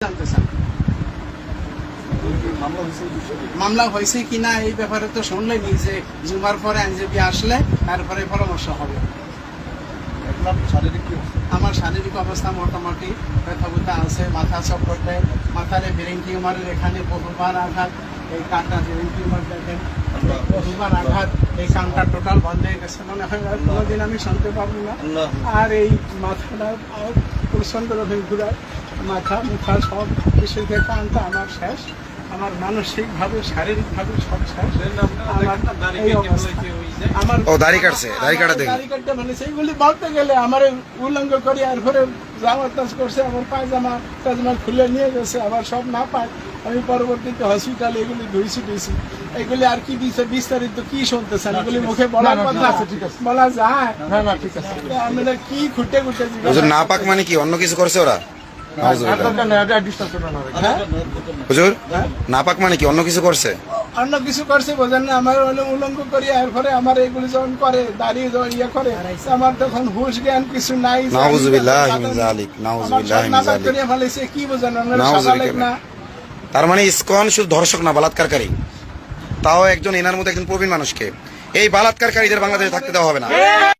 জানতে চান মামলা হয়েছে কিনা এই ব্যাপারে তো শুনলেনি যে জুমার পরে আইনজীবী আসলে তারপরে পরামর্শ হবে। আমার শারীরিক অবস্থা মোটামুটি ব্যথা আছে, মাথা চক্করতে, মাথার ব্রেন টিউমারের এখানে বহুবার আঘাত, এই কানটা ব্রেন টিউমার দেখেন বহুবার আঘাত, এই কানটা টোটাল বন্ধ হয়ে গেছে, মনে হয় আর কোনোদিন আমি শুনতে পারবো না। আর এই মাথাটা প্রচন্ড রকম ঘুরায়, মাথা মুখা সব কিছু থেকে কানটা আমার শেষ, আমার মানসিকভাবে শারীরিকভাবে সব শেষ। দাড়ি কাটতে মানে সেইগুলি বলতে গেলে আমার উল্লঙ্ঘ করে এরপরে জামার তাজ করছে, আমার পায়জামা টাজমা খুলে নিয়ে গেছে, আবার সব না পায়। আমি পরবর্তীতে হসপিটালে এগুলি ধুইছি এগুলি আর কি বিস্তারিত কি শুনতেছেন, এগুলি মুখে বলার কথা বলা যায় না। ঠিক আছে, আমরা কি খুঁটে না পাক মানে কি অন্য কিছু করছে ওরা? হুজুর না পাক মানে কি অন্য কিছু করছে? অন্য কিছু করছে বোঝেন না, আমার উল্লঙ্ঘ করি এরপরে আমার এগুলি যখন করে দাঁড়িয়ে যখন ইয়ে করে আমার তখন হুশ জ্ঞান কিছু নাই। কি বোঝেন না? তার মানে ইসকন শুধু ধর্ষক না, বলাৎকারকারী, তাও একজন এনার মধ্যে একজন প্রবীণ মানুষকে। এই বলাৎকারকারীদের বাংলাদেশে থাকতে দেওয়া হবে না।